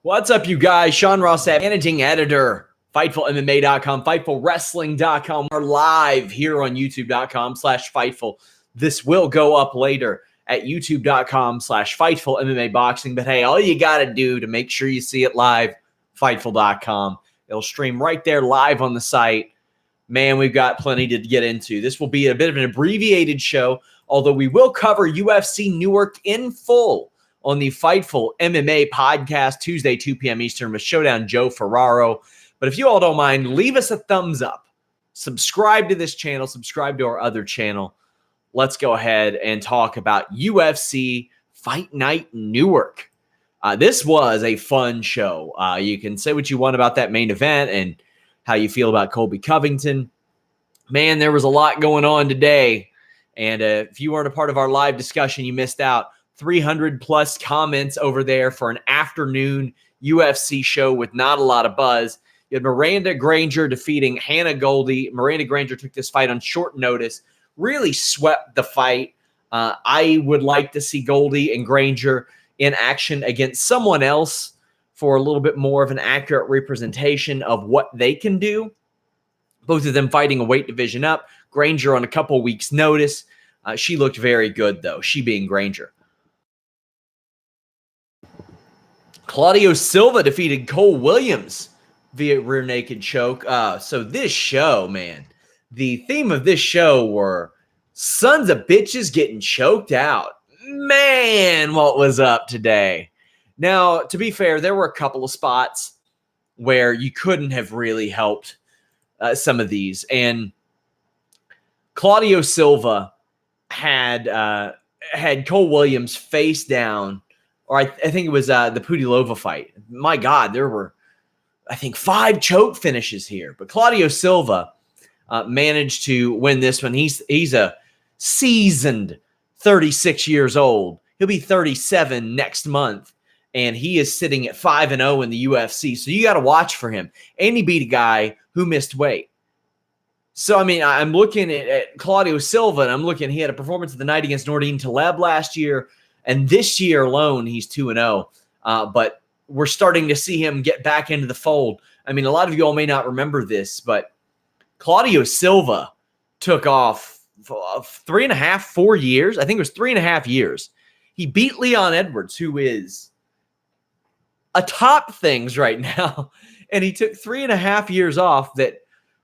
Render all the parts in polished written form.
What's up, you guys? Sean Ross, managing editor, FightfulMMA.com, FightfulWrestling.com. We're live here on YouTube.com/Fightful. This will go up later at YouTube.com/FightfulMMABoxing. But hey, all you got to do to make sure you see it live, Fightful.com. It'll stream right there live on the site. Man, we've got plenty to get into. This will be a bit of an abbreviated show, although we will cover UFC Newark in full on the Fightful MMA podcast, Tuesday, 2 p.m. Eastern, with Showdown Joe Ferraro. But if you all don't mind, leave us a thumbs up. Subscribe to this channel. Subscribe to our other channel. Let's go ahead and talk about UFC Fight Night Newark. This was a fun show. You can say what you want about that main event and how you feel about Colby Covington. Man, there was a lot going on today. And if you weren't a part of our live discussion, you missed out. 300 plus comments over there for an afternoon UFC show with not a lot of buzz. You had Miranda Granger defeating Hannah Goldy. Miranda Granger took this fight on short notice, really swept the fight. I would like to see Goldy and Granger in action against someone else for a little bit more of an accurate representation of what they can do. Both of them fighting a weight division up. Granger on a couple weeks' notice. She looked very good, though, she being Granger. Claudio Silva defeated Cole Williams via rear naked choke. So this show, man, the theme of this show were sons of bitches getting choked out. Man, what was up today? Now, to be fair, there were a couple of spots where you couldn't have really helped some of these. And Claudio Silva had Cole Williams face down, or I think it was the Pudilova fight. My God, there were, I think, 5 choke finishes here. But Claudio Silva managed to win this one. He's a seasoned 36 years old. He'll be 37 next month. And he is sitting at 5-0 in the UFC. So you got to watch for him. And he beat a guy who missed weight. So, I mean, I'm looking at Claudio Silva, and I'm looking, he had a performance of the night against Nordine Taleb last year. And this year alone, he's 2-0. But we're starting to see him get back into the fold. I mean, a lot of you all may not remember this, but Claudio Silva took off 3.5, 4 years. I think it was 3.5 years. He beat Leon Edwards, who is atop things right now. And he took 3.5 years off that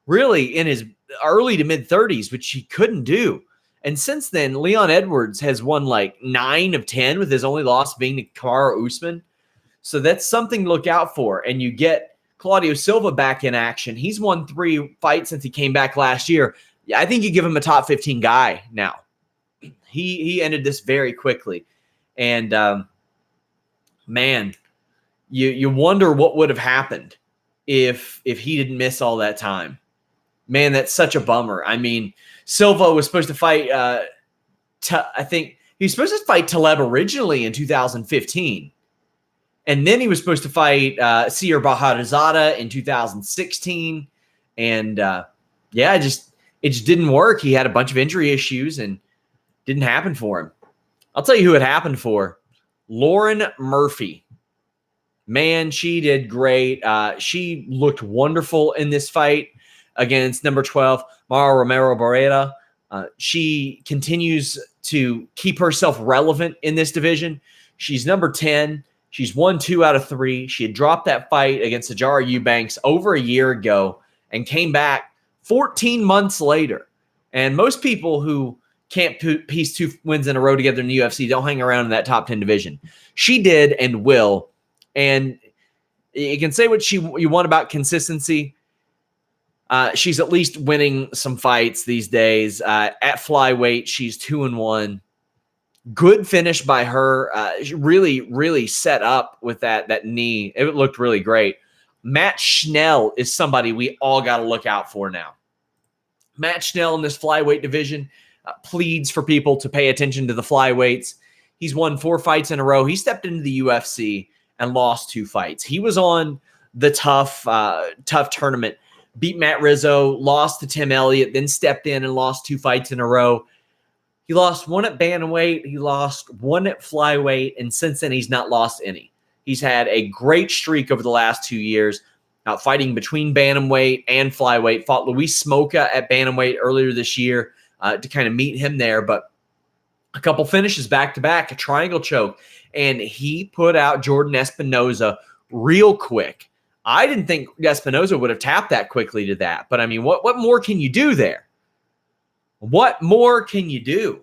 really in his early to mid 30s, which he couldn't do. And since then, Leon Edwards has won like 9 of 10, with his only loss being to Kamaru Usman. So that's something to look out for. And you get Claudio Silva back in action. He's won 3 fights since he came back last year. Yeah, I think you give him a top 15 guy now. He ended this very quickly. And man, you wonder what would have happened if he didn't miss all that time. Man, that's such a bummer. I mean, Silva was supposed to fight, I think he was supposed to fight Taleb originally in 2015. And then he was supposed to fight Seer Baharazada in 2016. And yeah, it just didn't work. He had a bunch of injury issues and didn't happen for him. I'll tell you who it happened for. Lauren Murphy. Man, she did great. She looked wonderful in this fight against number 12, Mara Romero Barrera. She continues to keep herself relevant in this division. She's number 10. She's won 2 out of 3. She had dropped that fight against Ajara Eubanks over a year ago and came back 14 months later. And most people who can't piece 2 wins in a row together in the UFC don't hang around in that top 10 division. She did and will. And you can say what you want about consistency. She's at least winning some fights these days. At flyweight, she's 2-1. Good finish by her. She really, really set up with that knee. It looked really great. Matt Schnell is somebody we all got to look out for now. Matt Schnell in this flyweight division pleads for people to pay attention to the flyweights. He's won 4 fights in a row. He stepped into the UFC and lost 2 fights. He was on the tough tournament. Beat Matt Rizzo, lost to Tim Elliott, then stepped in and lost 2 fights in a row. He lost 1 at bantamweight. He lost 1 at flyweight. And since then, he's not lost any. He's had a great streak over the last 2 years, fighting between bantamweight and flyweight. Fought Luis Smoka at bantamweight earlier this year to kind of meet him there, but a couple finishes back-to-back, a triangle choke, and he put out Jordan Espinoza real quick. I didn't think Espinoza would have tapped that quickly to that, but I mean, what more can you do there? What more can you do?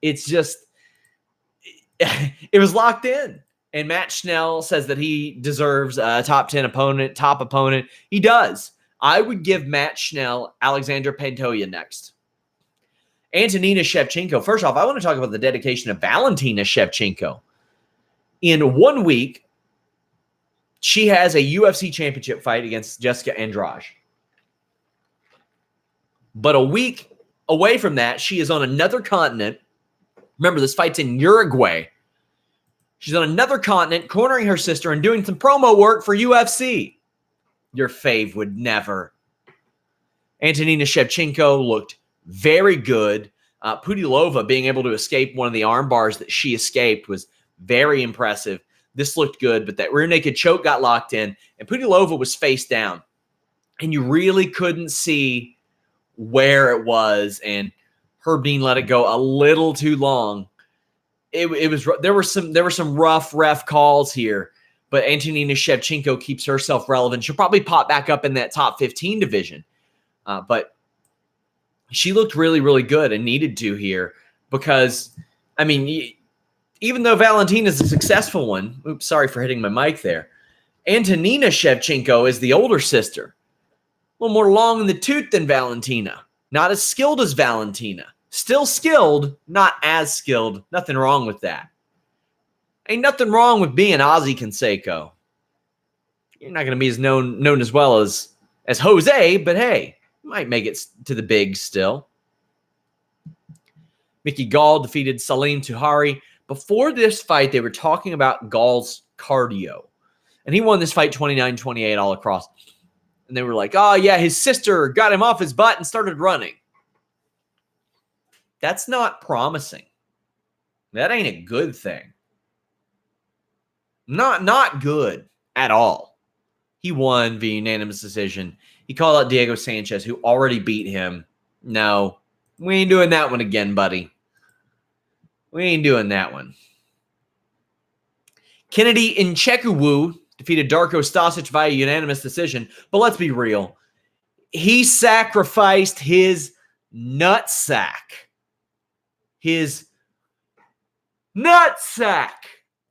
It's just, it was locked in. And Matt Schnell says that he deserves a top 10 opponent, top opponent. He does. I would give Matt Schnell Alexandra Pantoja next. Antonina Shevchenko. First off, I want to talk about the dedication of Valentina Shevchenko. In 1 week, she has a UFC championship fight against Jessica Andrade. But a week away from that, she is on another continent. Remember, this fight's in Uruguay. She's on another continent, cornering her sister and doing some promo work for UFC. Your fave would never. Antonina Shevchenko looked very good. Pudilova being able to escape one of the arm bars that she escaped was very impressive. This looked good, but that rear naked choke got locked in, and Pudilova was face down. And you really couldn't see where it was, and Herb Dean let it go a little too long. There were some rough ref calls here, but Antonina Shevchenko keeps herself relevant. She'll probably pop back up in that top 15 division, but she looked really, really good and needed to here because, I mean, even though Valentina's a successful one, oops, sorry for hitting my mic there, Antonina Shevchenko is the older sister, a little more long in the tooth than Valentina, not as skilled as Valentina. Still skilled, not as skilled. Nothing wrong with that. Ain't nothing wrong with being Ozzy Canseco. You're not going to be as known as well as Jose, but hey, you might make it to the bigs still. Mickey Gaul defeated Celine-Hari. Before this fight, they were talking about Gaul's cardio. And he won this fight 29-28 all across. And they were like, oh yeah, his sister got him off his butt and started running. That's not promising. That ain't a good thing. Not good at all. He won via unanimous decision. He called out Diego Sanchez, who already beat him. No, we ain't doing that one again, buddy. We ain't doing that one. Kennedy Nzechukwu defeated Darko Stosic via unanimous decision. But let's be real. He sacrificed his nutsack. His nutsack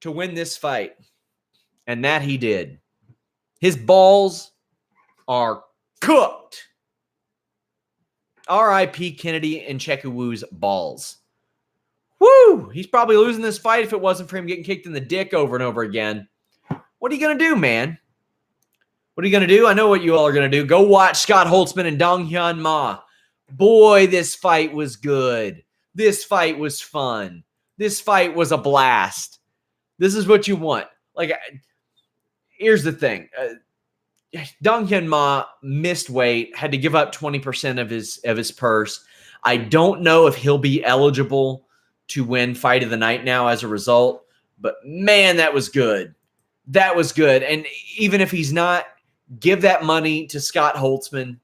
to win this fight. And that he did. His balls are cooked. R.I.P. Kennedy Nzechukwu's balls. Woo! He's probably losing this fight if it wasn't for him getting kicked in the dick over and over again. What are you going to do, man? What are you going to do? I know what you all are going to do. Go watch Scott Holtzman and Dong Hyun Ma. Boy, this fight was good. This fight was fun. This fight was a blast. This is what you want. Like, here's the thing. Dong Hyun Ma missed weight, had to give up 20% of his purse. I don't know if he'll be eligible to win Fight of the Night now as a result, but man, that was good. That was good. And even if he's not, give that money to Scott Holtzman.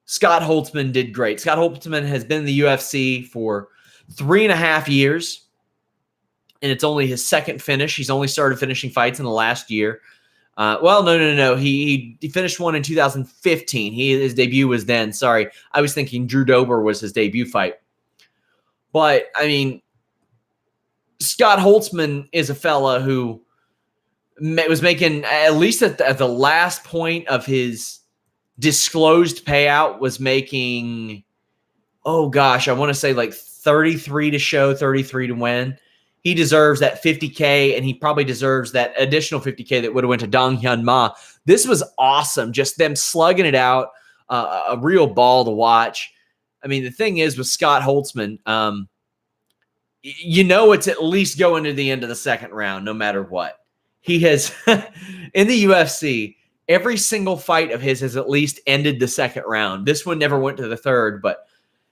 Scott Holtzman did great. Scott Holtzman has been in the UFC for 3.5 years, and it's only his second finish. He's only started finishing fights in the last year. No. He finished one in 2015. His debut was then. Sorry, I was thinking Drew Dober was his debut fight. But, I mean, Scott Holtzman is a fella who was making, at least at the last point of his disclosed payout, was making, oh gosh, I want to say like 33 to show, 33 to win. He deserves that $50K, and he probably deserves that additional $50K that would have went to Dong Hyun Ma. This was awesome. Just them slugging it out, a real ball to watch. I mean, the thing is with Scott Holtzman, it's at least going to the end of the second round, no matter what. He has, in the UFC, every single fight of his has at least ended the second round. This one never went to the third, but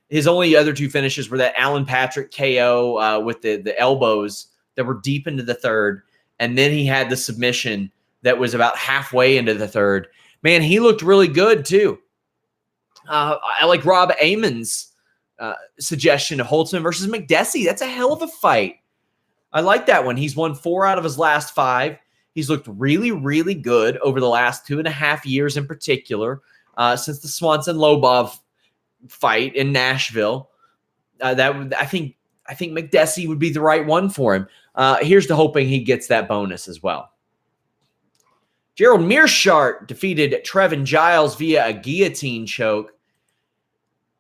his only other two finishes were that Alan Patrick KO with the elbows that were deep into the third, and then he had the submission that was about halfway into the third. Man, he looked really good too. I like Rob Amon's suggestion of Holtzman versus Makdessi. That's a hell of a fight. I like that one. He's won 4 out of his last 5. He's looked really, really good over the last 2.5 years in particular, since the Swanson-Lobov fight in Nashville. I think Makdessi would be the right one for him. Here's to hoping he gets that bonus as well. Gerald Meerschaert defeated Trev and Giles via a guillotine choke.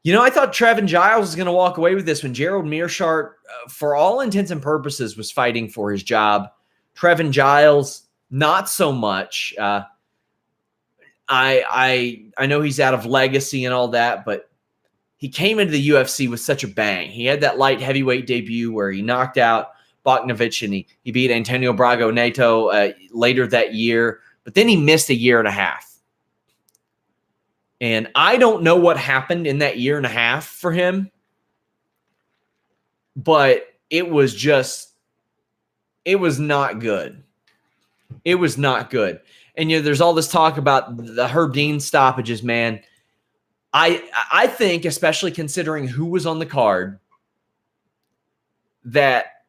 I thought Trev and Giles was going to walk away with this when Gerald Meerschaert, for all intents and purposes, was fighting for his job. Trev and Giles, not so much. I know he's out of legacy and all that, but he came into the UFC with such a bang. He had that light heavyweight debut where he knocked out Bogdanovich and he beat Antonio Braga Neto later that year, but then he missed 1.5 years. And I don't know what happened in that 1.5 years for him, but it was not good. It was not good. And there's all this talk about the Herb Dean stoppages, man. I think, especially considering who was on the card, that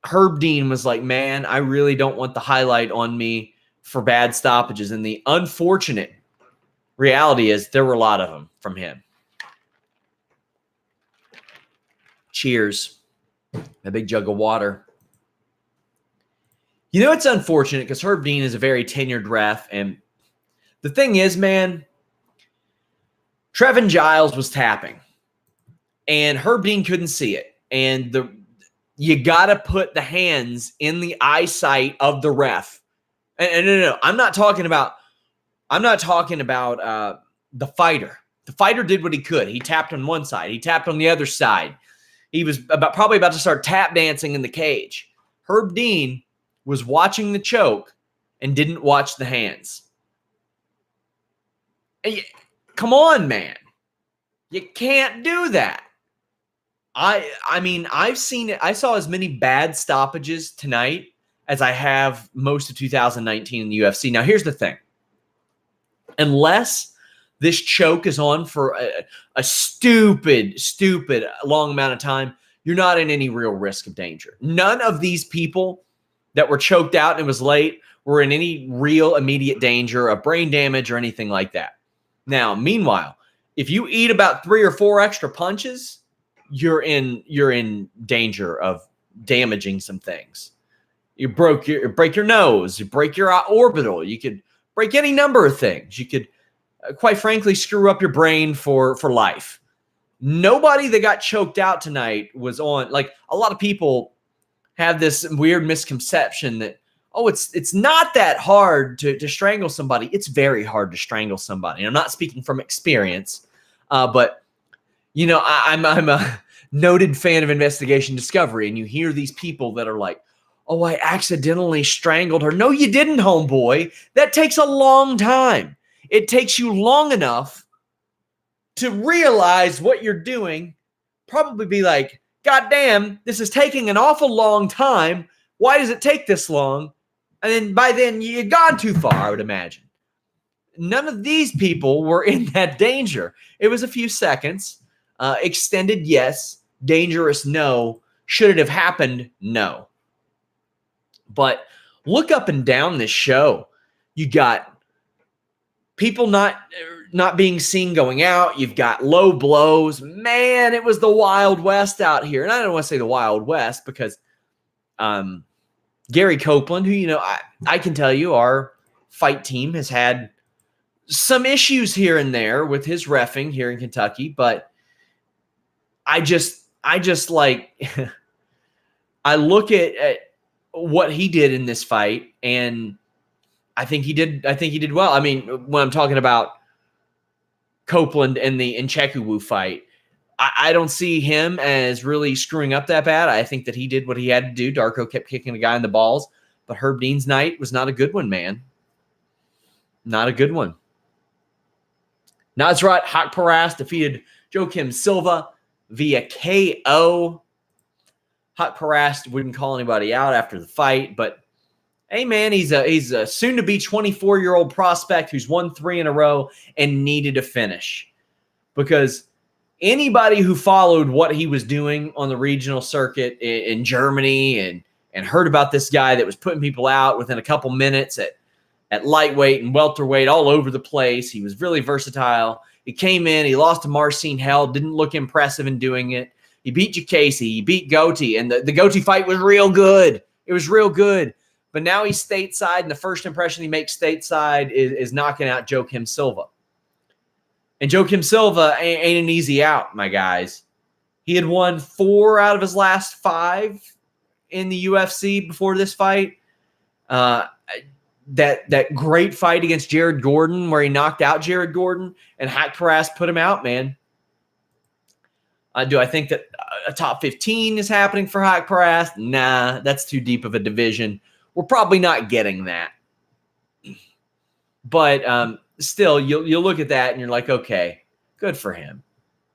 Herb Dean was like, man, I really don't want the highlight on me for bad stoppages. And the unfortunate reality is there were a lot of them from him. Cheers. A big jug of water. It's unfortunate because Herb Dean is a very tenured ref. And the thing is, man, Trev Giles was tapping. And Herb Dean couldn't see it. And you got to put the hands in the eyesight of the ref. And no. I'm not talking about the fighter. The fighter did what he could. He tapped on one side. He tapped on the other side. He was probably about to start tap dancing in the cage. Herb Dean was watching the choke and didn't watch the hands. Come on, man. You can't do that. I mean, I've seen it. I saw as many bad stoppages tonight as I have most of 2019 in the UFC. Now, here's the thing. Unless this choke is on for a stupid long amount of time, you're not in any real risk of danger. None of these people that were choked out and it was late were in any real immediate danger of brain damage or anything like that. Now, meanwhile, if you eat about 3 or 4 extra punches, you're in danger of damaging some things. You break your nose, you break your orbital, you could break any number of things. You could, quite frankly, screw up your brain for life. Nobody that got choked out tonight was on, like, a lot of people have this weird misconception that, it's not that hard to strangle somebody. It's very hard to strangle somebody. And I'm not speaking from experience, but, I'm a noted fan of Investigation Discovery, and you hear these people that are like, oh, I accidentally strangled her. No, you didn't, homeboy. That takes a long time. It takes you long enough to realize what you're doing, probably be like, God damn, this is taking an awful long time. Why does it take this long? And then by then, you've gone too far, I would imagine. None of these people were in that danger. It was a few seconds. Extended, yes. Dangerous, no. Should it have happened? No. But look up and down this show. You got people not being seen going out. You've got low blows. Man, it was the Wild West out here. And I don't want to say the Wild West because Gary Copeland, who, I can tell you our fight team has had some issues here and there with his reffing here in Kentucky. But I just like, I look at what he did in this fight, and I think he did well. I mean, when I'm talking about Copeland and the Nchekwu fight, I don't see him as really screwing up that bad. I think that he did what he had to do. Darko kept kicking the guy in the balls, but Herb Dean's night was not a good one, man. Not a good one. Nasrat Haqparast defeated Joaquim Silva via KO. Hot harassed, wouldn't call anybody out after the fight, but hey, man, he's a soon-to-be 24-year-old prospect who's won 3 in a row and needed a finish. Because anybody who followed what he was doing on the regional circuit in Germany and heard about this guy that was putting people out within a couple minutes at lightweight and welterweight all over the place. He was really versatile. He came in, he lost to Marcin Held, didn't look impressive in doing it. He beat Jacasey, he beat Goldy, and the Goldy fight was real good. It was real good. But now he's stateside, and the first impression he makes stateside is knocking out Joaquim Silva. And Joaquim Silva ain't an easy out, my guys. He had won 4 out of his last 5 in the UFC before this fight. That great fight against Jared Gordon where he knocked out Jared Gordon and Haqparast put him out, man. Do I think that a top 15 is happening for Haqparast? Nah, that's too deep of a division. We're probably not getting that. But still, you'll look at that and you're like, okay, good for him.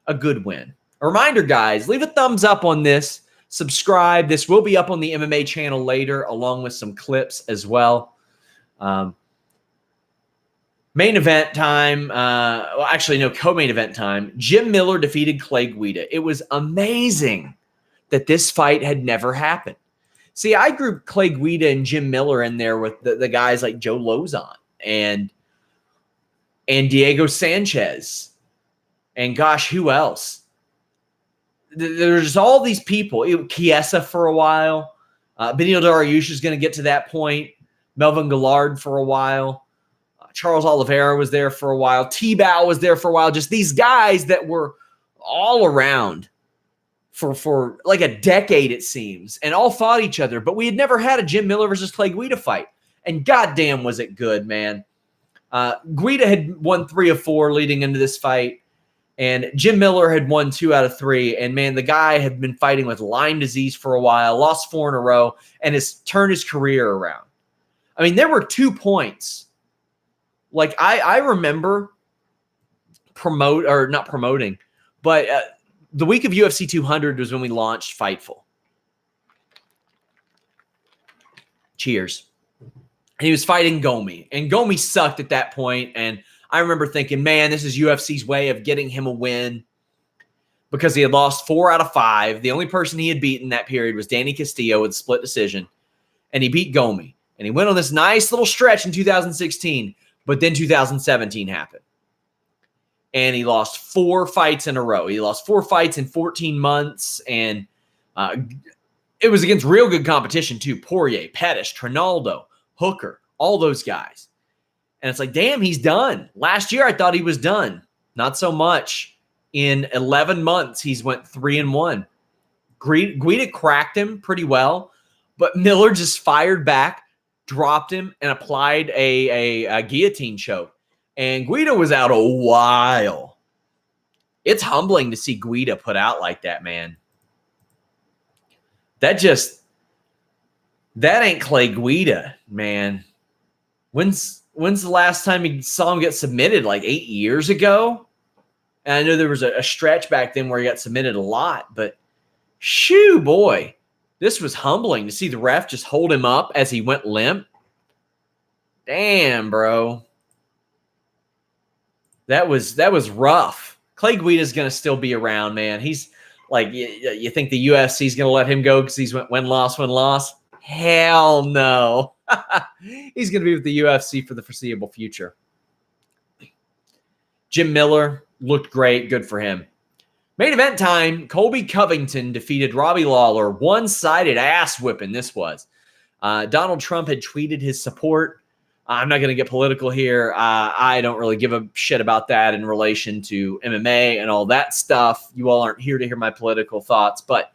A good win. A reminder, guys, leave a thumbs up on this. Subscribe. This will be up on the MMA channel later, along with some clips as well. Main event time. Co-main event time. Jim Miller defeated Clay Guida. It was amazing that this fight had never happened. See, I grouped Clay Guida and Jim Miller in there with the guys like Joe Lozon and Diego Sanchez. And gosh, who else? There's all these people. Chiesa for a while. Benil Dariush is going to get to that point. Melvin Gillard for a while. Charles Oliveira was there for a while. T-Bow was there for a while. Just these guys that were all around for like a decade, it seems, and all fought each other. But we had never had a Jim Miller versus Clay Guida fight. And goddamn was it good, man. Guida had won 3 of 4 leading into this fight. And Jim Miller had won 2 out of 3. And, man, the guy had been fighting with Lyme disease for a while, lost 4 in a row, and has turned his career around. I mean, there were 2 points. Like, I remember not promoting, but the week of UFC 200 was when we launched Fightful. Cheers. And he was fighting Gomi. And Gomi sucked at that point. And I remember thinking, man, this is UFC's way of getting him a win because he had lost 4 out of 5. The only person he had beaten that period was Danny Castillo with a split decision. And he beat Gomi. And he went on this nice little stretch in 2016. But then 2017 happened. And he lost 4 fights in a row. He lost 4 fights in 14 months. And it was against real good competition, too. Poirier, Pettis, Trinaldo, Hooker, all those guys. And it's like, damn, he's done. Last year, I thought he was done. Not so much. In 11 months, he's went 3-1. Guida cracked him pretty well. But Miller just fired back, dropped him, and applied a guillotine choke. And Guida was out a while. It's humbling to see Guida put out like that, man. That ain't Clay Guida, man. When's the last time you saw him get submitted? Like 8 years ago? And I know there was a stretch back then where he got submitted a lot, but shoo, boy. This was humbling to see the ref just hold him up as he went limp. Damn, bro. That was rough. Clay Guida's going to still be around, man. He's like, you think the UFC's going to let him go because he's win-loss? Hell no. He's going to be with the UFC for the foreseeable future. Jim Miller looked great. Good for him. Main event time, Colby Covington defeated Robbie Lawler. One-sided ass whipping this was. Donald Trump had tweeted his support. I'm not going to get political here. I don't really give a shit about that in relation to MMA and all that stuff. You all aren't here to hear my political thoughts. But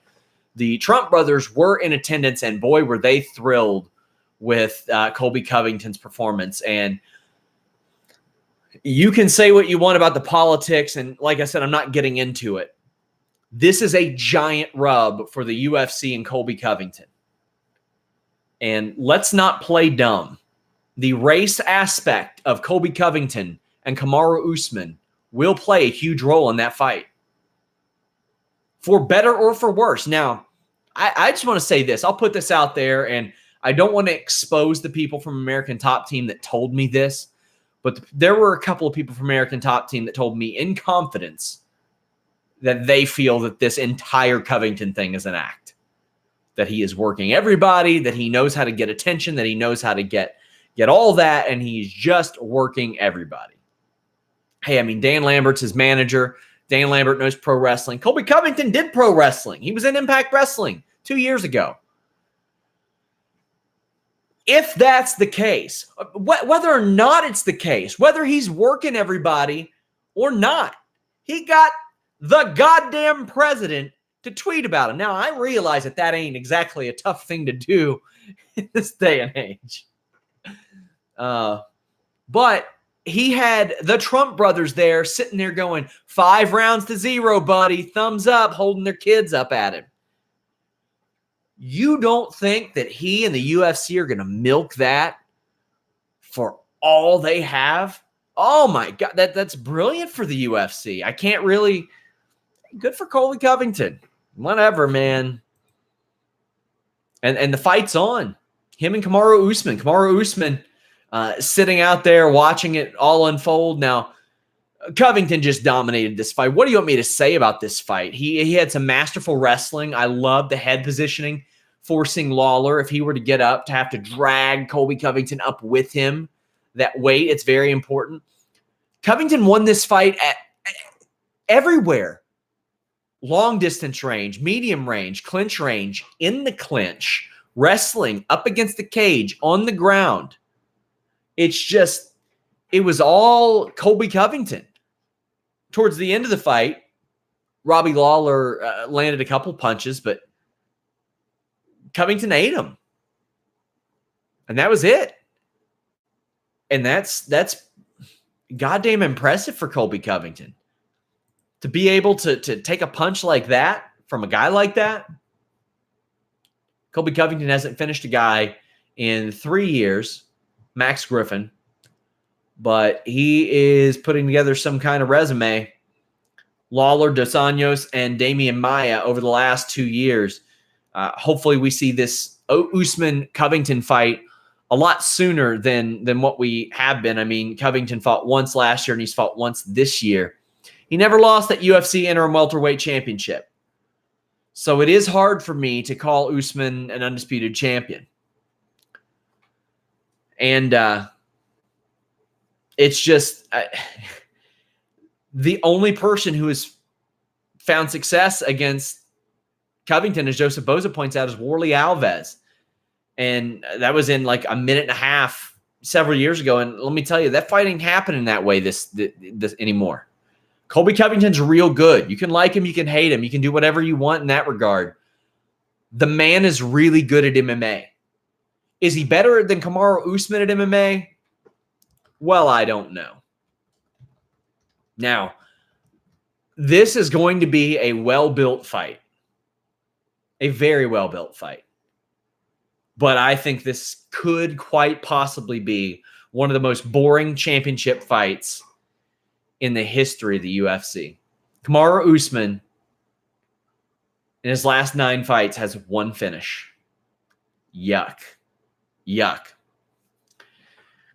the Trump brothers were in attendance, and boy, were they thrilled with Colby Covington's performance. And you can say what you want about the politics, and like I said, I'm not getting into it. This is a giant rub for the UFC and Colby Covington. And let's not play dumb. The race aspect of Colby Covington and Kamaru Usman will play a huge role in that fight. For better or for worse. Now, I just want to say this. I'll put this out there, and I don't want to expose the people from American Top Team that told me this, but there were a couple of people from American Top Team that told me in confidence that they feel that this entire Covington thing is an act, that he is working everybody, that he knows how to get attention, that he knows how to get all that, and he's just working everybody. Hey, I mean, Dan Lambert's his manager. Dan Lambert knows pro wrestling. Colby Covington did pro wrestling. He was in Impact Wrestling 2 years ago. If that's the case, whether or not it's the case, whether he's working everybody or not, he got the goddamn president to tweet about him. Now, I realize that ain't exactly a tough thing to do in this day and age. But he had the Trump brothers there sitting there going, 5 rounds to 0, buddy. Thumbs up, holding their kids up at him. You don't think that he and the UFC are going to milk that for all they have? Oh, my God. That's brilliant for the UFC. I can't really... Good for Colby Covington. Whatever, man. And the fight's on. Him and Kamaru Usman. Kamaru Usman sitting out there watching it all unfold. Now, Covington just dominated this fight. What do you want me to say about this fight? He had some masterful wrestling. I love the head positioning, forcing Lawler, if he were to get up, to have to drag Colby Covington up with him. That weight, it's very important. Covington won this fight at everywhere. Long distance range, medium range, clinch range, in the clinch, wrestling, up against the cage, on the ground. It's just, it was all Colby Covington. Towards the end of the fight, Robbie Lawler landed a couple punches, but Covington ate him. And that was it. And that's goddamn impressive for Colby Covington. To be able to take a punch like that from a guy like that. Colby Covington hasn't finished a guy in 3 years, Max Griffin, but he is putting together some kind of resume. Lawler, Dos Anjos, and Damian Maia over the last 2 years. Hopefully we see this Usman-Covington fight a lot sooner than what we have been. I mean, Covington fought once last year, and he's fought once this year. He never lost that UFC interim welterweight championship. So it is hard for me to call Usman an undisputed champion. And it's just the only person who has found success against Covington, as Joseph Boza points out, is Warley Alves. And that was in like a minute and a half several years ago. And let me tell you, that fight ain't happening that way this anymore. Colby Covington's real good. You can like him, you can hate him, you can do whatever you want in that regard. The man is really good at MMA. Is he better than Kamaru Usman at MMA? Well, I don't know. Now, this is going to be a well-built fight. A very well-built fight. But I think this could quite possibly be one of the most boring championship fights in the history of the UFC. Kamaru Usman, in his last 9 fights, has 1 finish. Yuck. Yuck.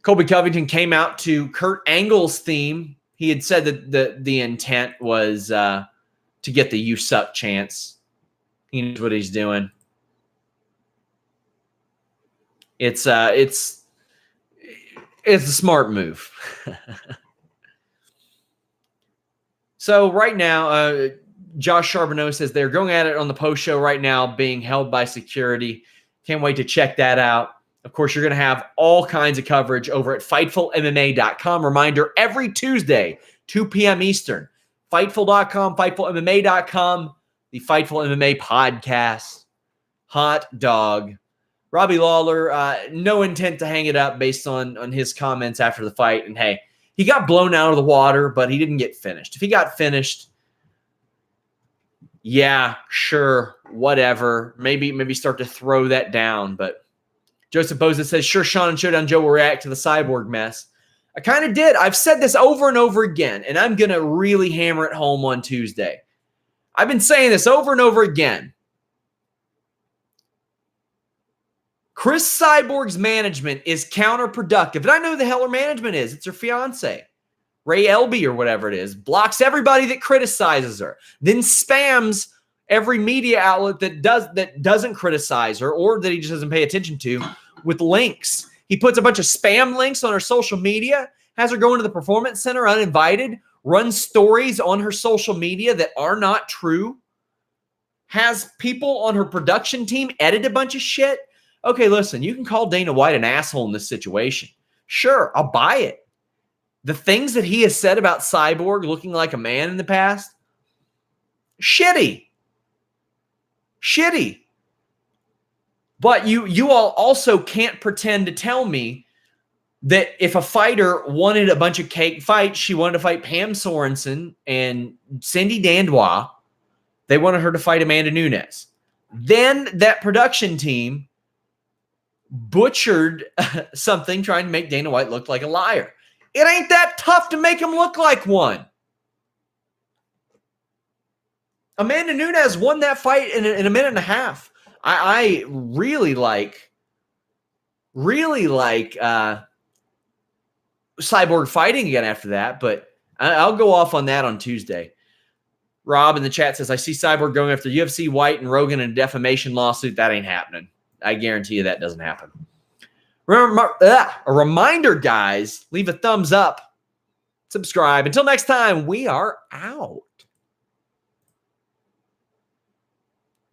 Colby Covington came out to Kurt Angle's theme. He had said that the intent was to get the "you suck" chance. He knows what he's doing. It's a smart move. So right now, Josh Charbonneau says they're going at it on the post show right now, being held by security. Can't wait to check that out. Of course, you're going to have all kinds of coverage over at FightfulMMA.com. Reminder, every Tuesday, 2 p.m. Eastern, Fightful.com, FightfulMMA.com, the Fightful MMA podcast. Hot dog. Robbie Lawler, no intent to hang it up based on his comments after the fight. And hey, he got blown out of the water, but he didn't get finished. If he got finished, yeah, sure, whatever. Maybe start to throw that down. But Joseph Boza says, sure, Sean and Showdown Joe will react to the Cyborg mess. I kind of did. I've said this over and over again, and I'm going to really hammer it home on Tuesday. I've been saying this over and over again. Chris Cyborg's management is counterproductive. And I know who the hell her management is. It's her fiance, Ray Elby or whatever it is. Blocks everybody that criticizes her. Then spams every media outlet that doesn't criticize her or that he just doesn't pay attention to with links. He puts a bunch of spam links on her social media, has her going to the performance center uninvited, runs stories on her social media that are not true, has people on her production team edit a bunch of shit. Okay, listen, you can call Dana White an asshole in this situation. Sure, I'll buy it. The things that he has said about Cyborg looking like a man in the past, shitty. But you all also can't pretend to tell me that if a fighter wanted a bunch of cake fights, she wanted to fight Pam Sorensen and Cindy Dandois, they wanted her to fight Amanda Nunes. Then that production team butchered something trying to make Dana White look like a liar. It ain't that tough to make him look like one. Amanda Nunes won that fight in a minute and a half. I really like Cyborg fighting again after that, but I'll go off on that on Tuesday. Rob in the chat says, I see Cyborg going after UFC, White, and Rogan in a defamation lawsuit. That ain't happening. I guarantee you that doesn't happen. A reminder, guys, leave a thumbs up, subscribe. Until next time, we are out.